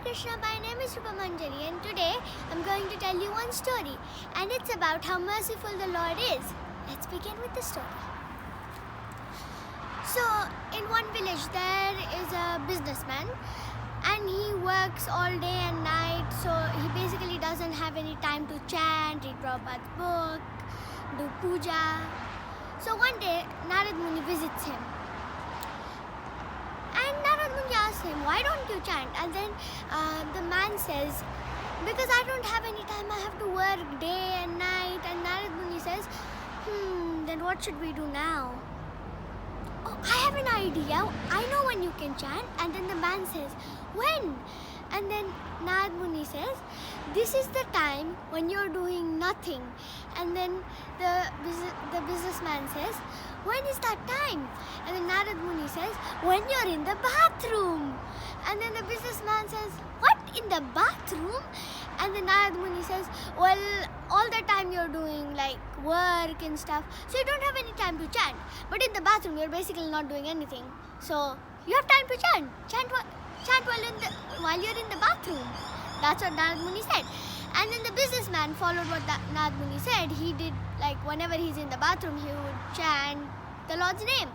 Krishna, my name is Rupamanjari, and today I'm going to tell you one story, and it's about how merciful the Lord is. Let's begin with the story. So, in one village there is a businessman, and he works all day and night, so he basically doesn't have any time to chant, read Prabhupada's book, do puja. So one day Narad Muni visits him, and Narad Muni asks him, why don't you chant? And then the man says, because I don't have any time, I have to work day and night. And Narad Muni says, then what should we do now? Oh, I have an idea. I know when you can chant. And then the man says, when? And then Narad Muni says, this is the time when you're doing nothing. And then the businessman says, when is that time? And then Narad Muni says, when you're in the bathroom. And then the businessman says, what, in the bathroom? And then Narad Muni says, well, all the time you're doing like work and stuff, so you don't have any time to chant. But in the bathroom, you're basically not doing anything. So you have time to chant. Chant while you're in the bathroom. That's what Narad Muni said. And then the businessman followed what Narad Muni said. He did, like, whenever he's in the bathroom, he would chant the Lord's name.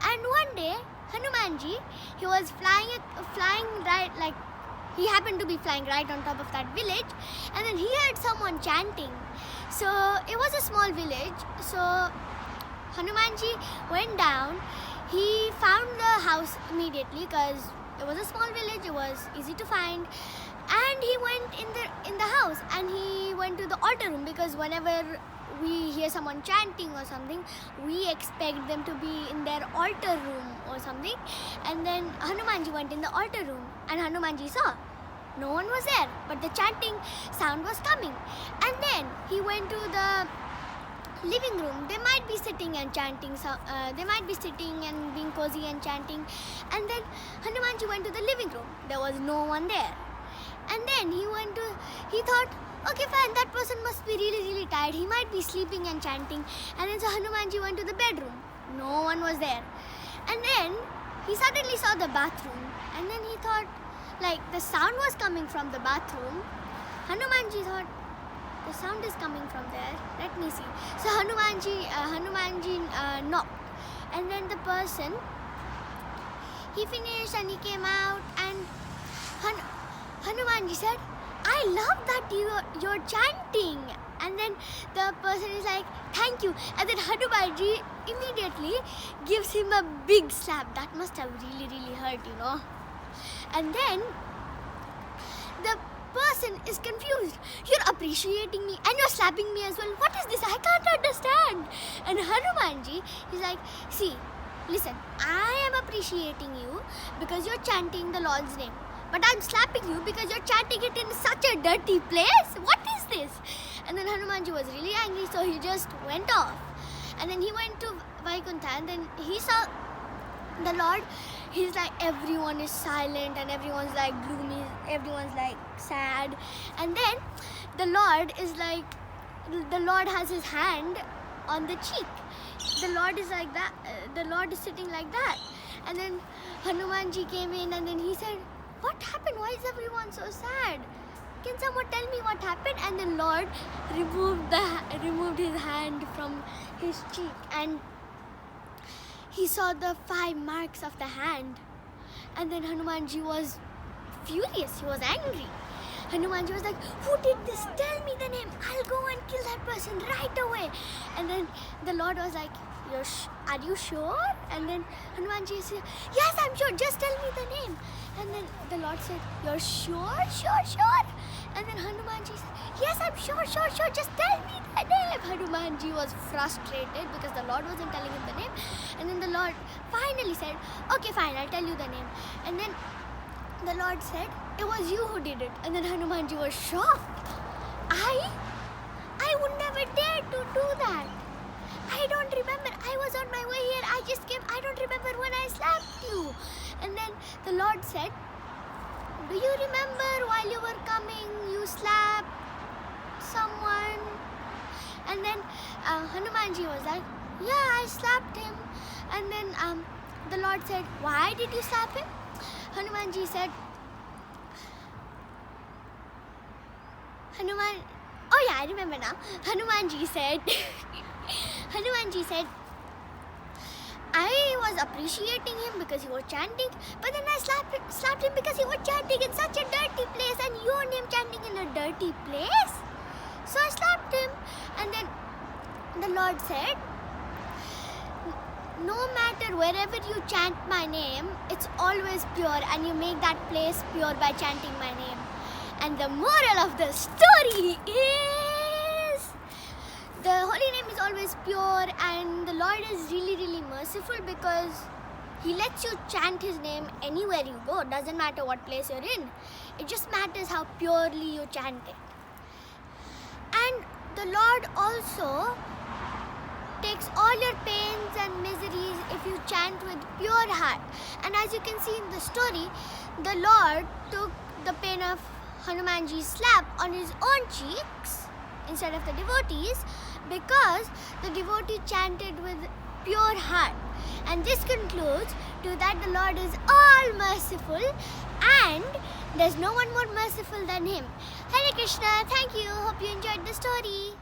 And one day, Hanumanji, he was flying right, like, he happened to be flying right on top of that village, and then he heard someone chanting. So it was a small village. So Hanumanji went down. He found the house immediately because it was a small village. It was easy to find. And he went in the house, and he went to the altar room, because whenever we hear someone chanting or something, we expect them to be in their altar room or something. And then Hanumanji went in the altar room, and Hanumanji saw no one was there, but the chanting sound was coming. And then he went to the living room. They might be sitting and chanting, they might be sitting and being cozy and chanting. And then Hanumanji went to the living room. There was no one there. And then he thought, okay, fine, that person must be really, really tired. He might be sleeping and chanting. And then so Hanumanji went to the bedroom. No one was there. And then he suddenly saw the bathroom. And then he thought, like, the sound was coming from the bathroom. Hanumanji thought, the sound is coming from there. Let me see. So Hanumanji knocked. And then the person, he finished and he came out, and Hanumanji said, I love that you're chanting. And then the person is like, thank you. And then Hanumanji immediately gives him a big slap. That must have really, really hurt, And then the person is confused. You're appreciating me and you're slapping me as well. What is this? I can't understand. And Hanumanji is like, see, listen, I am appreciating you because you're chanting the Lord's name. But I'm slapping you because you're chanting it in such a dirty place. What is this? And then Hanumanji was really angry, so he just went off. And then he went to Vaikuntha, and then he saw the Lord. He's like, everyone is silent and everyone's like gloomy, everyone's like sad. And then the Lord has his hand on the cheek. The Lord is like that. The Lord is sitting like that. And then Hanumanji came in, and then he said, what happened? Why is everyone so sad? Can someone tell me what happened? And the Lord removed his hand from his cheek, and he saw the 5 marks of the hand. And then Hanumanji was furious. He was angry. Hanumanji was like, who did this? Tell me the name. I'll go and kill that person right away. And then the Lord was like, are you sure? And then Hanumanji said, yes, I'm sure. Just tell me the name. And then the Lord said, you're sure? Sure. And then Hanumanji said, yes, I'm sure. Just tell me the name. Hanumanji was frustrated because the Lord wasn't telling him the name. And then the Lord finally said, okay, fine, I'll tell you the name. And then the Lord said, it was you who did it. And then Hanumanji was shocked. I would never dare to do that. I don't remember. I was on my way here. I just came. I don't remember when I slapped you. And then the Lord said, do you remember while you were coming, you slapped someone? And then Hanumanji was like, yeah, I slapped him. And then the Lord said, why did you slap him? Hanumanji said, Hanuman. Oh yeah, I remember now. Hanumanji said, I was appreciating him because he was chanting, but then I slapped him because he was chanting in such a dirty place, and you and him chanting in a dirty place. So I slapped him, and then the Lord said, no matter wherever you chant my name, it's always pure, and you make that place pure by chanting my name. And the moral of the story is, the holy name is always pure, and the Lord is really, really merciful because He lets you chant His name anywhere you go. It doesn't matter what place you're in. It just matters how purely you chant it. And the Lord also takes all your pains and miseries if you chant with pure heart. And as you can see in the story, the Lord took the pain of Hanumanji's slap on his own cheeks instead of the devotees, because the devotee chanted with pure heart. And this concludes to that the Lord is all merciful, and there's no one more merciful than Him. Hare Krishna. Thank you. Hope you enjoyed the story.